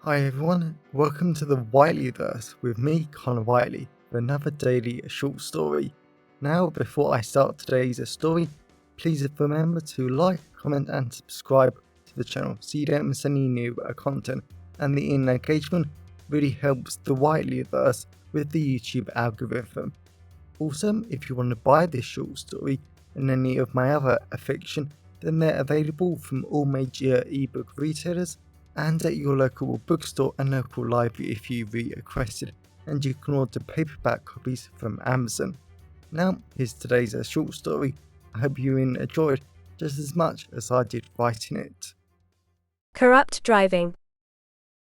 Hi everyone, welcome to the Whiteleyverse with me, Connor Whiteley, for another daily short story. Now, before I start today's story, please remember to like, comment and subscribe to the channel so you don't miss any new content, and the engagement really helps the Whiteleyverse with the YouTube algorithm. Also, if you want to buy this short story and any of my other fiction, then they're available from all major ebook retailers and at your local bookstore and local library if you requested, and you can order paperback copies from Amazon. Now, here's today's short story. I hope you enjoyed just as much as I did writing it. Corrupt driving.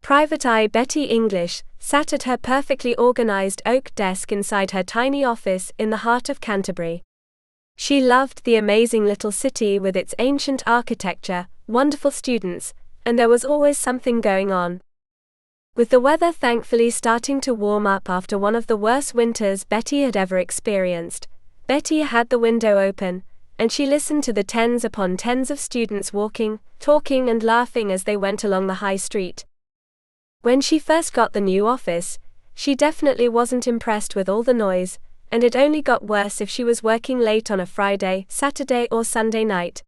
Private Eye Bettie English sat at her perfectly organized oak desk inside her tiny office in the heart of Canterbury. She loved the amazing little city with its ancient architecture, wonderful students, and there was always something going on. With the weather thankfully starting to warm up after one of the worst winters Bettie had ever experienced, Bettie had the window open, and she listened to the tens upon tens of students walking, talking and laughing as they went along the high street. When she first got the new office, she definitely wasn't impressed with all the noise, and it only got worse if she was working late on a Friday, Saturday or Sunday night.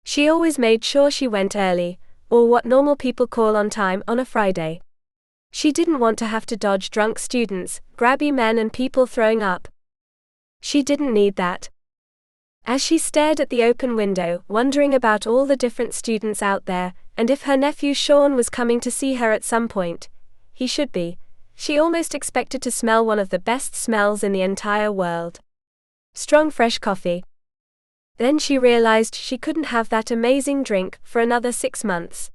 She always made sure she went early, or what normal people call on time, on a Friday. She didn't want to have to dodge drunk students, grabby men and people throwing up. She didn't need that. As she stared at the open window, wondering about all the different students out there, and if her nephew Sean was coming to see her at some point, he should be, she almost expected to smell one of the best smells in the entire world. Strong fresh coffee. Then she realized she couldn't have that amazing drink for another 6 months.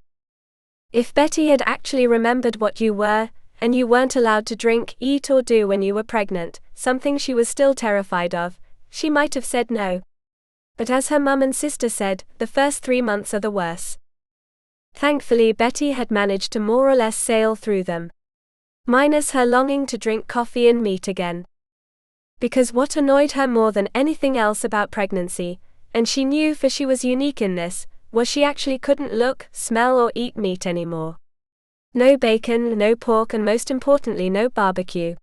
If Bettie had actually remembered what you were, and you weren't allowed to drink, eat or do when you were pregnant, something she was still terrified of, she might have said no. But as her mum and sister said, the first 3 months are the worst. Thankfully Bettie had managed to more or less sail through them. Minus her longing to drink coffee and meat again. Because what annoyed her more than anything else about pregnancy, and she knew for she was unique in this, was she actually couldn't look, smell or eat meat anymore. No bacon, no pork and most importantly no barbecue.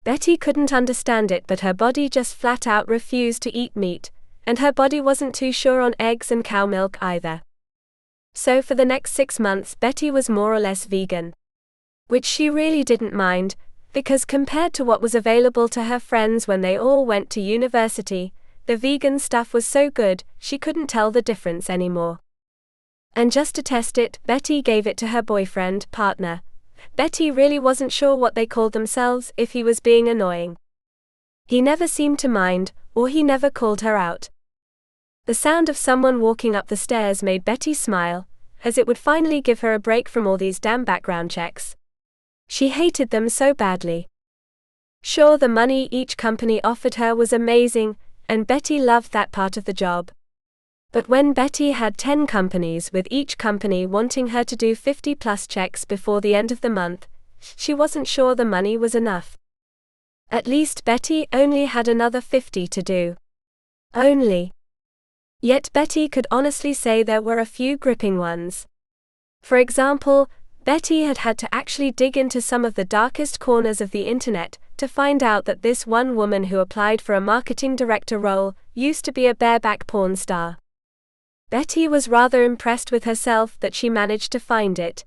Bettie couldn't understand it, but her body just flat out refused to eat meat, and her body wasn't too sure on eggs and cow milk either. So for the next 6 months Bettie was more or less vegan. Which she really didn't mind, because compared to what was available to her friends when they all went to university, the vegan stuff was so good, she couldn't tell the difference anymore. And just to test it, Bettie gave it to her boyfriend, partner. Bettie really wasn't sure what they called themselves, if he was being annoying. He never seemed to mind, or he never called her out. The sound of someone walking up the stairs made Bettie smile, as it would finally give her a break from all these damn background checks. She hated them so badly. Sure, the money each company offered her was amazing, and Bettie loved that part of the job. But when Bettie had 10 companies with each company wanting her to do 50+ checks before the end of the month, she wasn't sure the money was enough. At least Bettie only had another 50 to do. Only. Yet Bettie could honestly say there were a few gripping ones. For example, Bettie had had to actually dig into some of the darkest corners of the internet to find out that this one woman who applied for a marketing director role used to be a bareback porn star. Bettie was rather impressed with herself that she managed to find it.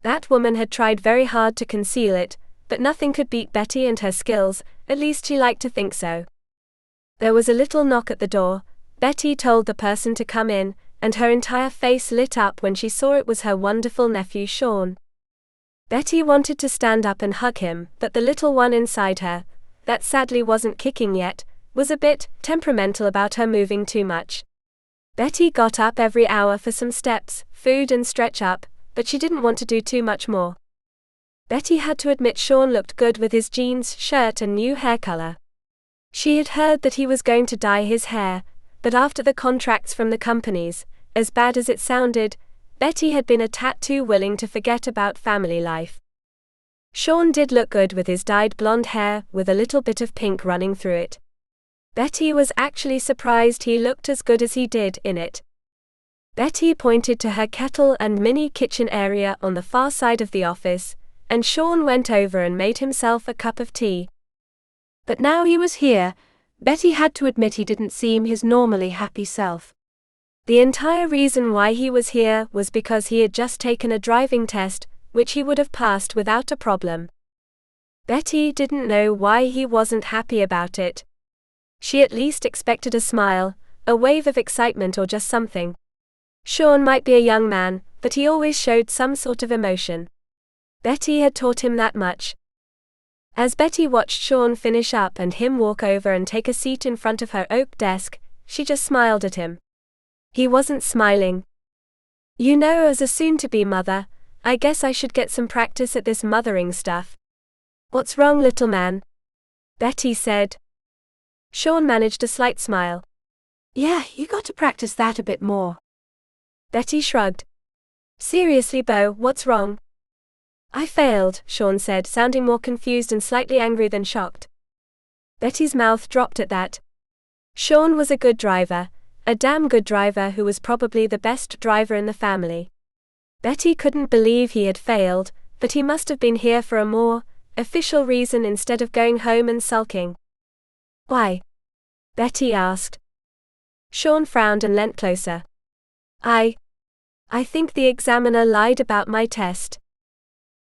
That woman had tried very hard to conceal it, but nothing could beat Bettie and her skills, at least she liked to think so. There was a little knock at the door. Bettie told the person to come in, and her entire face lit up when she saw it was her wonderful nephew Sean. Bettie wanted to stand up and hug him, but the little one inside her, that sadly wasn't kicking yet, was a bit temperamental about her moving too much. Bettie got up every hour for some steps, food and stretch up, but she didn't want to do too much more. Bettie had to admit Sean looked good with his jeans, shirt and new hair color. She had heard that he was going to dye his hair, but after the contracts from the companies, as bad as it sounded, Bettie had been a tad too willing to forget about family life. Sean did look good with his dyed blonde hair, with a little bit of pink running through it. Bettie was actually surprised he looked as good as he did in it. Betty pointed to her kettle and mini kitchen area on the far side of the office, and Sean went over and made himself a cup of tea. But now he was here, Betty had to admit he didn't seem his normally happy self. The entire reason why he was here was because he had just taken a driving test, which he would have passed without a problem. Betty didn't know why he wasn't happy about it. She at least expected a smile, a wave of excitement, or just something. Sean might be a young man, but he always showed some sort of emotion. Betty had taught him that much. As Betty watched Sean finish up and him walk over and take a seat in front of her oak desk, she just smiled at him. He wasn't smiling. "You know, as a soon-to-be mother, I guess I should get some practice at this mothering stuff." "What's wrong, little man?" Betty said. Sean managed a slight smile. "Yeah, you got to practice that a bit more." Betty shrugged. "Seriously, Beau, what's wrong?" "I failed," Sean said, sounding more confused and slightly angry than shocked. Betty's mouth dropped at that. Sean was a good driver, a damn good driver who was probably the best driver in the family. Betty couldn't believe he had failed, but he must have been here for a more official reason instead of going home and sulking. "Why?" Betty asked. Sean frowned and leant closer. I think the examiner lied about my test."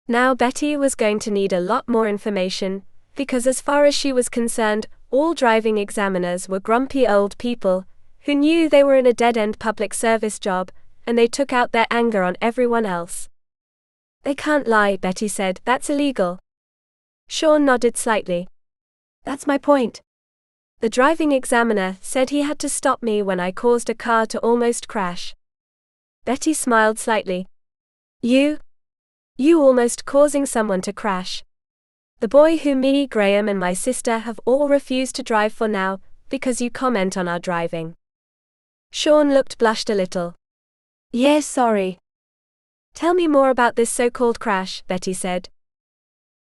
Now Betty was going to need a lot more information, because as far as she was concerned, all driving examiners were grumpy old people who knew they were in a dead-end public service job, and they took out their anger on everyone else. "They can't lie," Betty said, "that's illegal." Sean nodded slightly. "That's my point. The driving examiner said he had to stop me when I caused a car to almost crash." Betty smiled slightly. You almost causing someone to crash. The boy who me, Graham, and my sister have all refused to drive for now, because you comment on our driving." Sean blushed a little. "Yes, sorry." "Tell me more about this so-called crash," Betty said.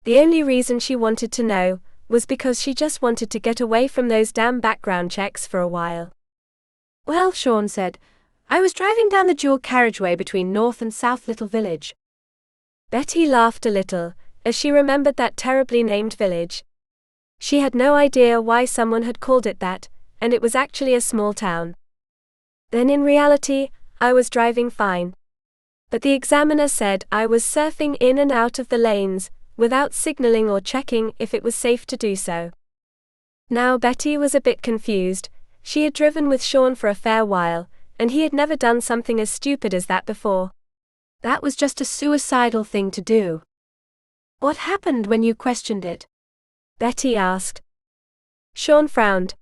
The only reason she wanted to know was because she just wanted to get away from those damn background checks for a while. "Well," Sean said, "I was driving down the dual carriageway between North and South Little Village." Betty laughed a little, as she remembered that terribly named village. She had no idea why someone had called it that, and it was actually a small town. "Then in reality, I was driving fine. But the examiner said I was surfing in and out of the lanes, without signaling or checking if it was safe to do so." Now Betty was a bit confused. She had driven with Sean for a fair while, and he had never done something as stupid as that before. That was just a suicidal thing to do. "What happened when you questioned it?" Betty asked. Sean frowned.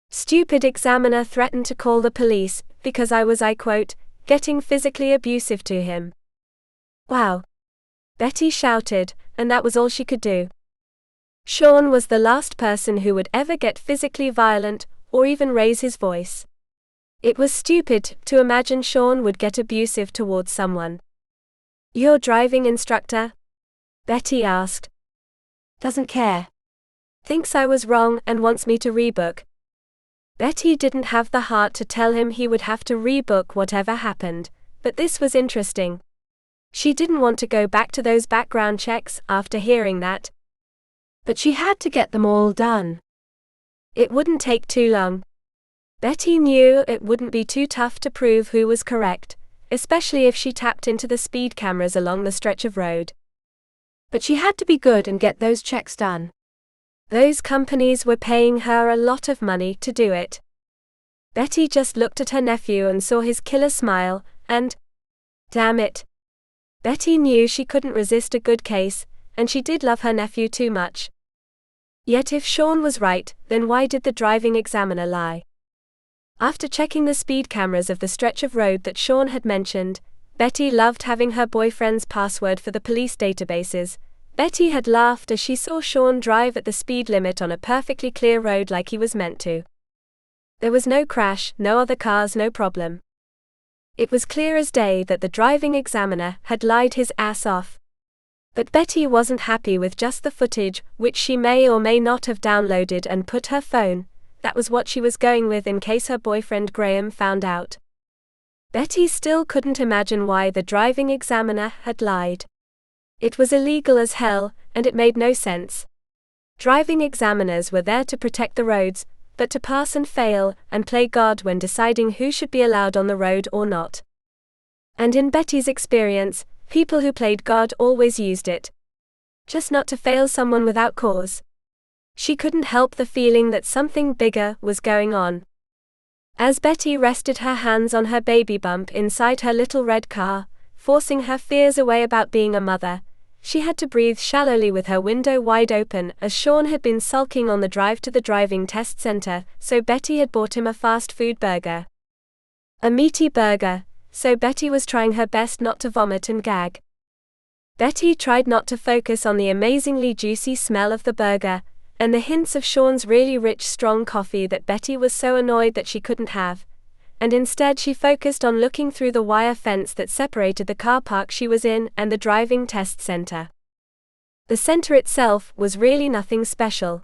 "Stupid examiner threatened to call the police, because I was, I quote, getting physically abusive to him." "Wow." Betty shouted, and that was all she could do. Sean was the last person who would ever get physically violent, or even raise his voice. It was stupid to imagine Sean would get abusive towards someone. "Your driving instructor?" Betty asked. "Doesn't care. Thinks I was wrong and wants me to rebook." Betty didn't have the heart to tell him he would have to rebook whatever happened, but this was interesting. She didn't want to go back to those background checks after hearing that. But she had to get them all done. It wouldn't take too long. Betty knew it wouldn't be too tough to prove who was correct, especially if she tapped into the speed cameras along the stretch of road. But she had to be good and get those checks done. Those companies were paying her a lot of money to do it. Betty just looked at her nephew and saw his killer smile, and damn it. Betty knew she couldn't resist a good case, and she did love her nephew too much. Yet if Sean was right, then why did the driving examiner lie? After checking the speed cameras of the stretch of road that Sean had mentioned, Betty loved having her boyfriend's password for the police databases. Betty had laughed as she saw Sean drive at the speed limit on a perfectly clear road like he was meant to. There was no crash, no other cars, no problem. It was clear as day that the driving examiner had lied his ass off. But Betty wasn't happy with just the footage, which she may or may not have downloaded and put her phone. That was what she was going with in case her boyfriend Graham found out. Betty still couldn't imagine why the driving examiner had lied. It was illegal as hell, and it made no sense. Driving examiners were there to protect the roads, but to pass and fail and play God when deciding who should be allowed on the road or not. And in Betty's experience, people who played God always used it. Just not to fail someone without cause. She couldn't help the feeling that something bigger was going on. As Betty rested her hands on her baby bump inside her little red car, forcing her fears away about being a mother, she had to breathe shallowly with her window wide open as Sean had been sulking on the drive to the driving test center, so Betty had bought him a fast food burger. A meaty burger, so Betty was trying her best not to vomit and gag. Betty tried not to focus on the amazingly juicy smell of the burger, and the hints of Sean's really rich strong coffee that Betty was so annoyed that she couldn't have, and instead she focused on looking through the wire fence that separated the car park she was in and the driving test center. The center itself was really nothing special.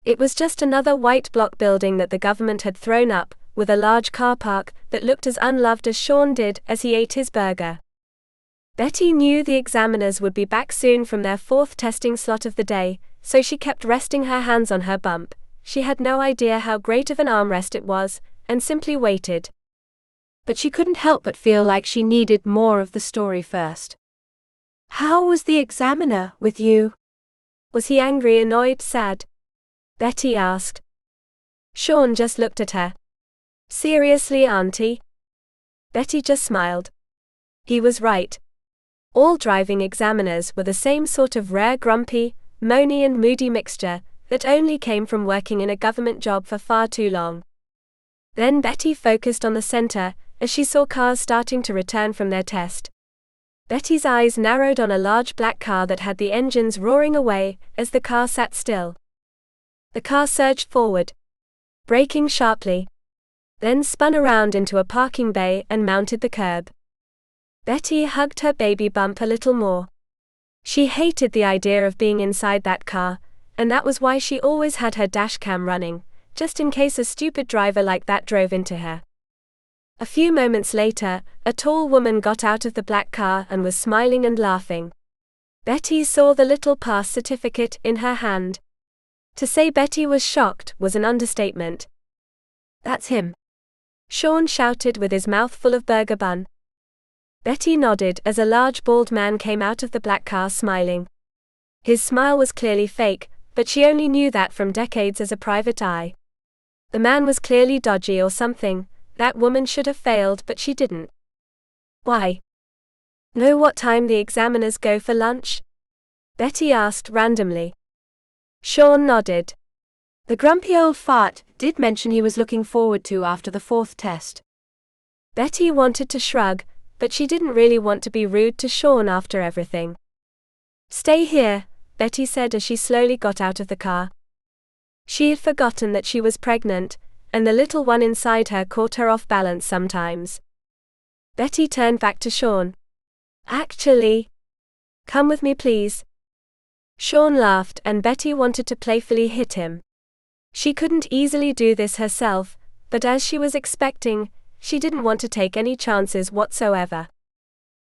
It was just another white block building that the government had thrown up, with a large car park that looked as unloved as Sean did as he ate his burger. Betty knew the examiners would be back soon from their fourth testing slot of the day, so she kept resting her hands on her bump. She had no idea how great of an armrest it was, and simply waited. But she couldn't help but feel like she needed more of the story first. "How was the examiner with you? Was he angry, annoyed, sad?" Betty asked. Sean just looked at her. "Seriously, Auntie?" Betty just smiled. He was right. All driving examiners were the same sort of rare grumpy, moany and moody mixture that only came from working in a government job for far too long. Then Betty focused on the center as she saw cars starting to return from their test. Betty's eyes narrowed on a large black car that had the engines roaring away as the car sat still. The car surged forward, braking sharply, then spun around into a parking bay and mounted the curb. Betty hugged her baby bump a little more. She hated the idea of being inside that car, and that was why she always had her dash cam running, just in case a stupid driver like that drove into her. A few moments later, a tall woman got out of the black car and was smiling and laughing. Betty saw the little pass certificate in her hand. To say Betty was shocked was an understatement. "That's him," Sean shouted with his mouth full of burger bun. Betty nodded as a large bald man came out of the black car smiling. His smile was clearly fake, but she only knew that from decades as a private eye. The man was clearly dodgy or something. That woman should have failed, but she didn't. "Why? Know what time the examiners go for lunch?" Betty asked randomly. Sean nodded. The grumpy old fart did mention he was looking forward to after the fourth test. Betty wanted to shrug, but she didn't really want to be rude to Sean after everything. "Stay here," Betty said as she slowly got out of the car. She had forgotten that she was pregnant, and the little one inside her caught her off balance sometimes. Betty turned back to Sean. "Actually, come with me please." Sean laughed and Betty wanted to playfully hit him. She couldn't easily do this herself, but as she was expecting, she didn't want to take any chances whatsoever.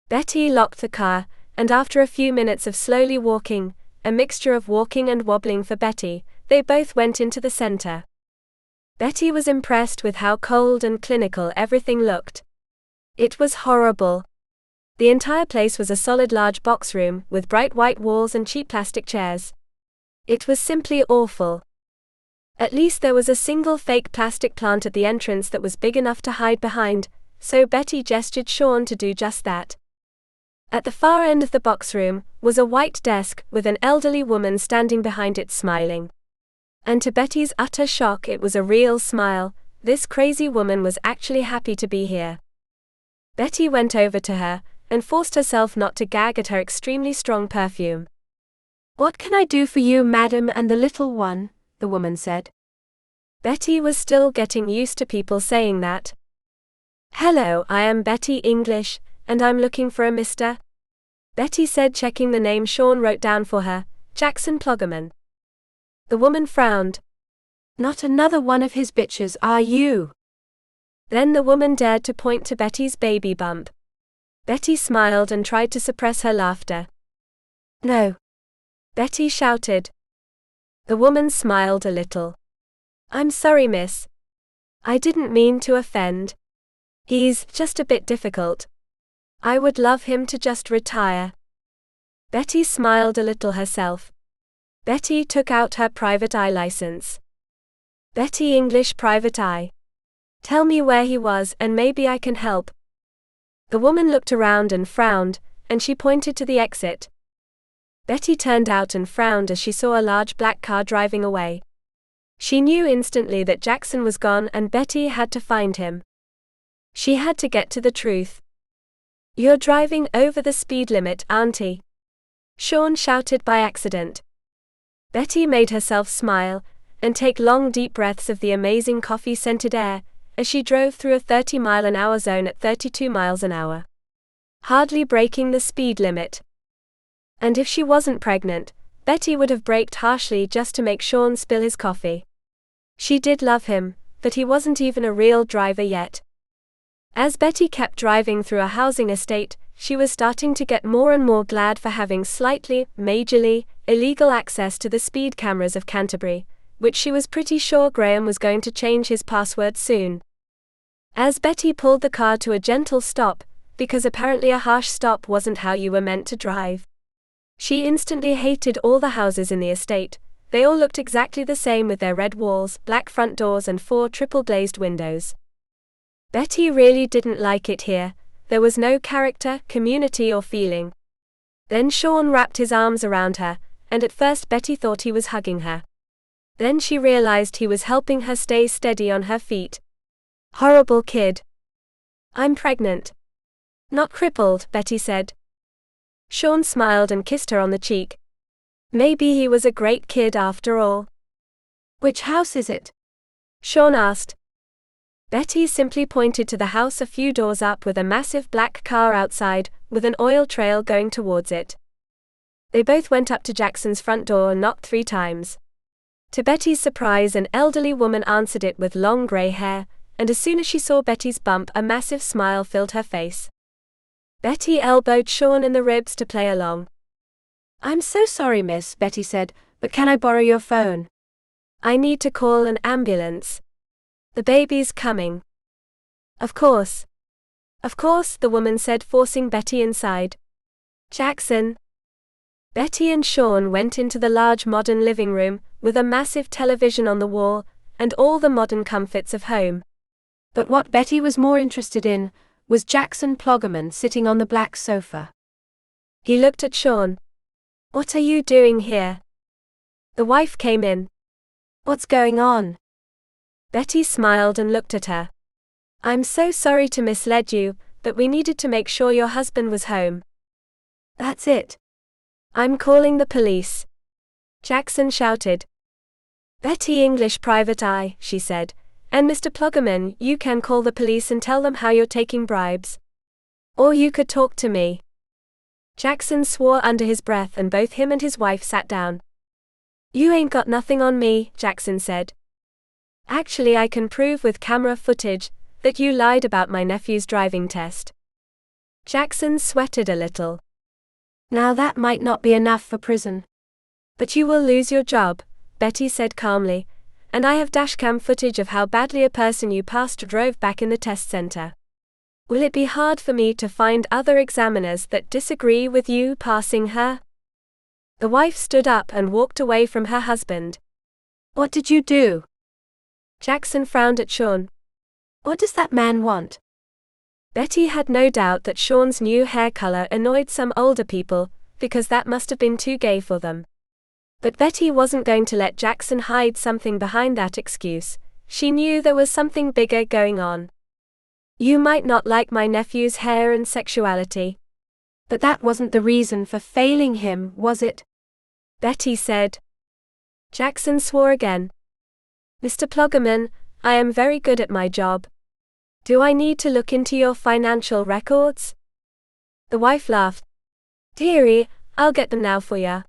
Betty locked the car, and after a few minutes of slowly walking, a mixture of walking and wobbling for Betty, they both went into the center. Betty was impressed with how cold and clinical everything looked. It was horrible. The entire place was a solid large box room with bright white walls and cheap plastic chairs. It was simply awful. At least there was a single fake plastic plant at the entrance that was big enough to hide behind, so Betty gestured Sean to do just that. At the far end of the box room was a white desk with an elderly woman standing behind it smiling. And to Betty's utter shock, it was a real smile. This crazy woman was actually happy to be here. Betty went over to her and forced herself not to gag at her extremely strong perfume. "What can I do for you, madam and the little one?" the woman said. Betty was still getting used to people saying that. "Hello, I am Betty English, and I'm looking for a Mr. Betty said, checking the name Sean wrote down for her, Jackson Ploggerman. The woman frowned. "Not another one of his bitches, are you?" Then the woman dared to point to Betty's baby bump. Betty smiled and tried to suppress her laughter. "No," Betty shouted. The woman smiled a little. "I'm sorry, miss. I didn't mean to offend. He's just a bit difficult. I would love him to just retire." Betty smiled a little herself. Betty took out her private eye license. "Bettie English Private Eye. Tell me where he was and maybe I can help." The woman looked around and frowned, and she pointed to the exit. Betty turned out and frowned as she saw a large black car driving away. She knew instantly that Jackson was gone and Betty had to find him. She had to get to the truth. "You're driving over the speed limit, auntie," Sean shouted by accident. Betty made herself smile and take long deep breaths of the amazing coffee-scented air as she drove through a 30-mile-an-hour zone at 32 miles an hour. Hardly breaking the speed limit. And if she wasn't pregnant, Betty would have braked harshly just to make Sean spill his coffee. She did love him, but he wasn't even a real driver yet. As Betty kept driving through a housing estate, she was starting to get more and more glad for having slightly, majorly, illegal access to the speed cameras of Canterbury, which she was pretty sure Graham was going to change his password soon. As Betty pulled the car to a gentle stop, because apparently a harsh stop wasn't how you were meant to drive, she instantly hated all the houses in the estate. They all looked exactly the same with their red walls, black front doors and 4 triple-glazed windows. Betty really didn't like it here. There was no character, community or feeling. Then Sean wrapped his arms around her, and at first Betty thought he was hugging her. Then she realized he was helping her stay steady on her feet. Horrible kid. "I'm pregnant. Not crippled," Betty said. Sean smiled and kissed her on the cheek. Maybe he was a great kid after all. "Which house is it?" Sean asked. Betty simply pointed to the house a few doors up with a massive black car outside, with an oil trail going towards it. They both went up to Jackson's front door and knocked 3 times. To Betty's surprise, an elderly woman answered it with long grey hair, and as soon as she saw Betty's bump, a massive smile filled her face. Betty elbowed Sean in the ribs to play along. "I'm so sorry, miss," Betty said, "but can I borrow your phone? I need to call an ambulance. The baby's coming." Of course, the woman said, forcing Betty inside. "Jackson." Betty and Sean went into the large modern living room, with a massive television on the wall, and all the modern comforts of home. But what Betty was more interested in was Jackson Ploggerman sitting on the black sofa. He looked at Sean. "What are you doing here?" The wife came in. "What's going on?" Betty smiled and looked at her. "I'm so sorry to mislead you, but we needed to make sure your husband was home." "That's it. I'm calling the police," Jackson shouted. "Bettie English Private Eye," she said. "And Mr. Ploggerman, you can call the police and tell them how you're taking bribes. Or you could talk to me." Jackson swore under his breath and both him and his wife sat down. "You ain't got nothing on me," Jackson said. "Actually, I can prove with camera footage that you lied about my nephew's driving test." Jackson sweated a little. "Now that might not be enough for prison. But you will lose your job," Betty said calmly, "and I have dashcam footage of how badly a person you passed drove back in the test center. Will it be hard for me to find other examiners that disagree with you passing her?" The wife stood up and walked away from her husband. "What did you do?" Jackson frowned at Sean. "What does that man want?" Betty had no doubt that Sean's new hair color annoyed some older people, because that must have been too gay for them. But Betty wasn't going to let Jackson hide something behind that excuse. She knew there was something bigger going on. "You might not like my nephew's hair and sexuality. But that wasn't the reason for failing him, was it?" Betty said. Jackson swore again. "Mr. Ploggerman, I am very good at my job. Do I need to look into your financial records?" The wife laughed. "Dearie, I'll get them now for ya."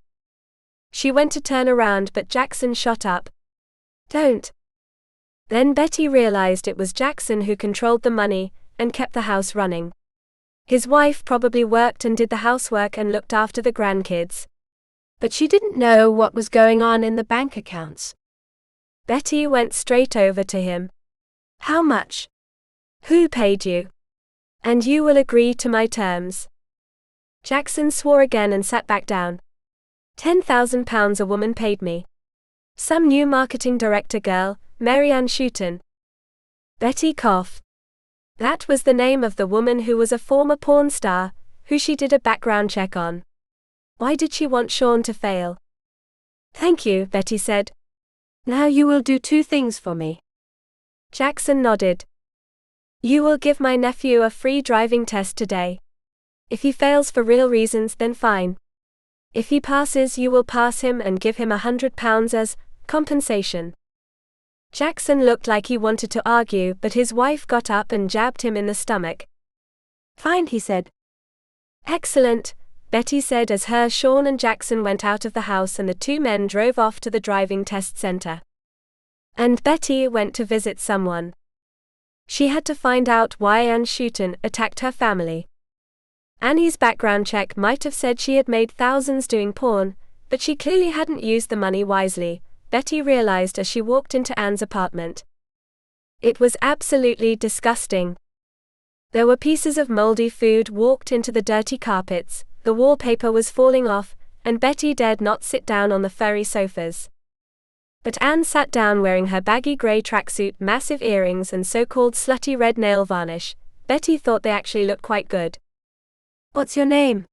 She went to turn around, but Jackson shot up. "Don't. Then Betty realized it was Jackson who controlled the money and kept the house running. His wife probably worked and did the housework and looked after the grandkids. But she didn't know what was going on in the bank accounts. Betty went straight over to him. "How much? Who paid you? And you will agree to my terms." Jackson swore again and sat back down. £10,000 a woman paid me. Some new marketing director girl, Mary Ann Shooton. Betty coughed. That was the name of the woman who was a former porn star, who she did a background check on. Why did she want Sean to fail? "Thank you," Betty said. "Now you will do two things for me." Jackson nodded. "You will give my nephew a free driving test today. If he fails for real reasons, then fine. If he passes, you will pass him and give him £100 as compensation." Jackson looked like he wanted to argue, but his wife got up and jabbed him in the stomach. "Fine," he said. "Excellent," Betty said as Sean and Jackson went out of the house and the two men drove off to the driving test center. And Betty went to visit someone. She had to find out why Ann Shooton attacked her family. Annie's background check might have said she had made thousands doing porn, but she clearly hadn't used the money wisely, Betty realized as she walked into Anne's apartment. It was absolutely disgusting. There were pieces of moldy food walked into the dirty carpets, the wallpaper was falling off, and Betty dared not sit down on the furry sofas. But Anne sat down wearing her baggy grey tracksuit, massive earrings and so-called slutty red nail varnish. Betty thought they actually looked quite good. "What's your name?"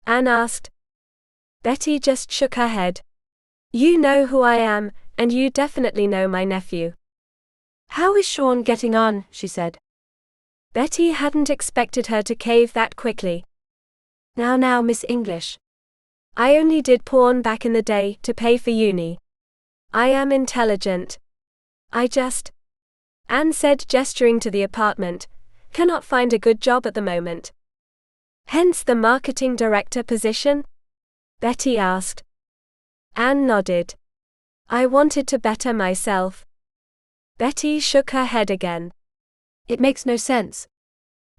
Anne asked. Betty just shook her head. "You know who I am, and you definitely know my nephew." "How is Sean getting on?" she said. Betty hadn't expected her to cave that quickly. Now, Miss English. I only did porn back in the day to pay for uni. I am intelligent. Anne said, gesturing to the apartment, cannot find a good job at the moment." "Hence the marketing director position?" Betty asked. Anne nodded. "I wanted to better myself." Betty shook her head again. "It makes no sense.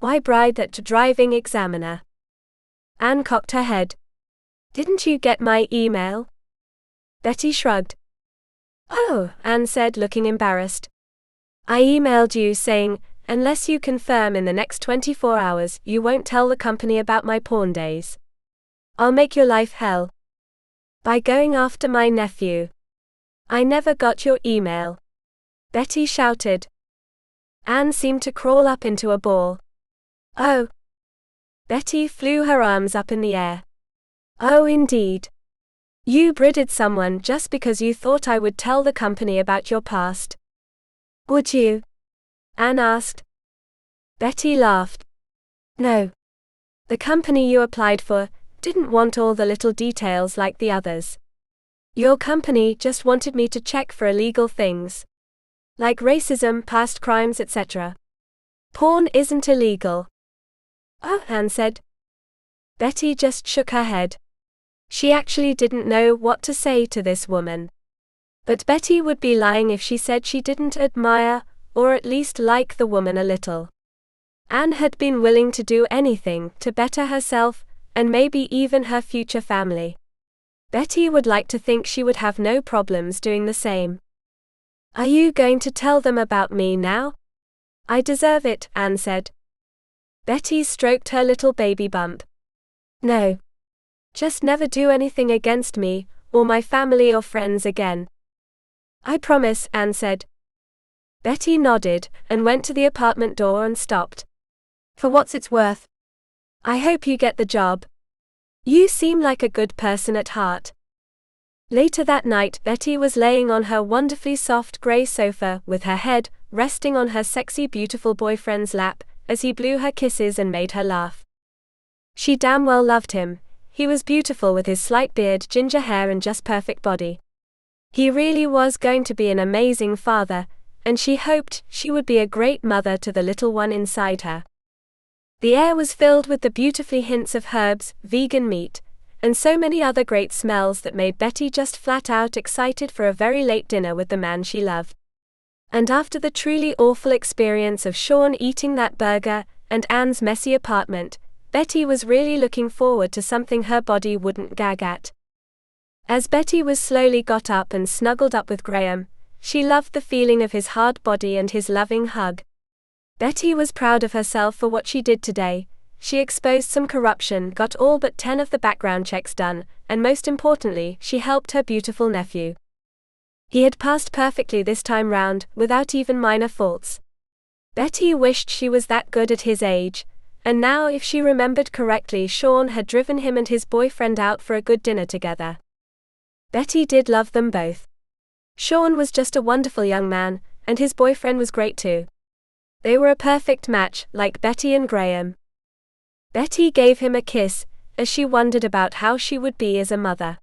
Why bride that driving examiner?" Anne cocked her head. "Didn't you get my email?" Betty shrugged. "Oh," Anne said, looking embarrassed. "I emailed you saying, unless you confirm in the next 24 hours, you won't tell the company about my porn days. I'll make your life hell. By going after my nephew. I never got your email." Betty shouted. Anne seemed to crawl up into a ball. "Oh." Betty flew her arms up in the air. "Oh, indeed. You brided someone just because you thought I would tell the company about your past." "Would you?" Anne asked. Betty laughed. "No. The company you applied for didn't want all the little details like the others. Your company just wanted me to check for illegal things. Like racism, past crimes, etc. Porn isn't illegal." "Oh," Anne said. Betty just shook her head. She actually didn't know what to say to this woman. But Betty would be lying if she said she didn't admire, or at least like the woman a little. Anne had been willing to do anything to better herself, and maybe even her future family. Betty would like to think she would have no problems doing the same. "Are you going to tell them about me now?" "I deserve it," Anne said. Betty stroked her little baby bump. "No. Just never do anything against me, or my family or friends again." "I promise," Anne said. Betty nodded, and went to the apartment door and stopped. "For what's it's worth. I hope you get the job. You seem like a good person at heart." Later that night, Betty was laying on her wonderfully soft grey sofa, with her head resting on her sexy beautiful boyfriend's lap, as he blew her kisses and made her laugh. She damn well loved him. He was beautiful with his slight beard, ginger hair and just perfect body. He really was going to be an amazing father, and she hoped she would be a great mother to the little one inside her. The air was filled with the beautifully hints of herbs, vegan meat, and so many other great smells that made Betty just flat out excited for a very late dinner with the man she loved. And after the truly awful experience of Sean eating that burger and Anne's messy apartment, Betty was really looking forward to something her body wouldn't gag at. As Betty was slowly got up and snuggled up with Graham, she loved the feeling of his hard body and his loving hug. Betty was proud of herself for what she did today. She exposed some corruption, got all but 10 of the background checks done, and most importantly, she helped her beautiful nephew. He had passed perfectly this time round, without even minor faults. Betty wished she was that good at his age, and now if she remembered correctly, Sean had driven him and his boyfriend out for a good dinner together. Betty did love them both. Sean was just a wonderful young man, and his boyfriend was great too. They were a perfect match, like Betty and Graham. Betty gave him a kiss, as she wondered about how she would be as a mother.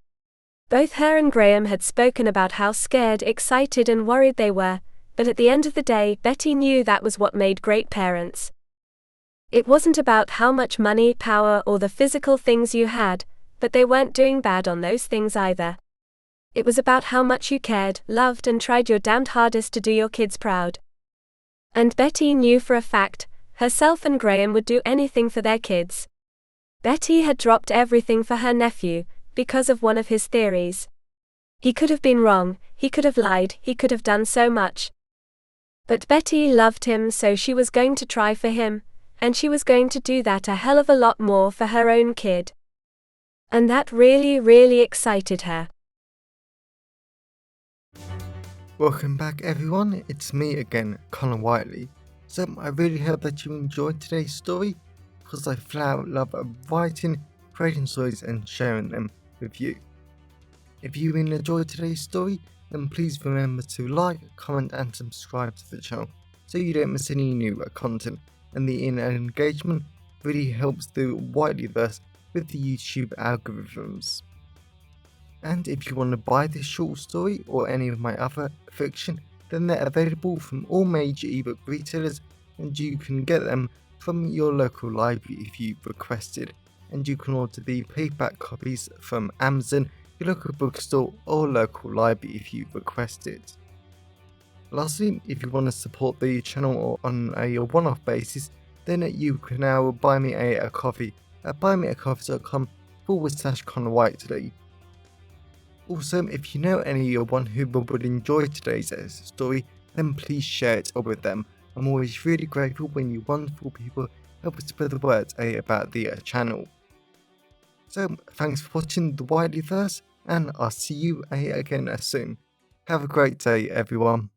Both her and Graham had spoken about how scared, excited and worried they were, but at the end of the day, Betty knew that was what made great parents. It wasn't about how much money, power or the physical things you had, but they weren't doing bad on those things either. It was about how much you cared, loved and tried your damned hardest to do your kids proud. And Betty knew for a fact, herself and Graham would do anything for their kids. Betty had dropped everything for her nephew, because of one of his theories. He could have been wrong, he could have lied, he could have done so much. But Betty loved him, so she was going to try for him, and she was going to do that a hell of a lot more for her own kid. And that really, really excited her. Welcome back everyone, it's me again, Connor Whiteley. So I really hope that you enjoyed today's story, because I flat out love writing, creating stories and sharing them with you. If you really enjoyed today's story, then please remember to like, comment and subscribe to the channel so you don't miss any new content, and the engagement really helps the Whiteleyverse with the YouTube algorithms. And if you want to buy this short story or any of my other fiction, then they're available from all major ebook retailers, and you can get them from your local library if you requested, and you can order the paperback copies from Amazon, your local bookstore or local library if you request it. Lastly, if you want to support the channel on a one-off basis, then you can now buy me a coffee at buymeacoffee.com/Connor Whiteley. Also, if you know anyone who would enjoy today's story, then please share it with them. I'm always really grateful when you wonderful people help spread the word about the channel. So, thanks for watching the Whiteleyverse, and I'll see you again soon. Have a great day, everyone.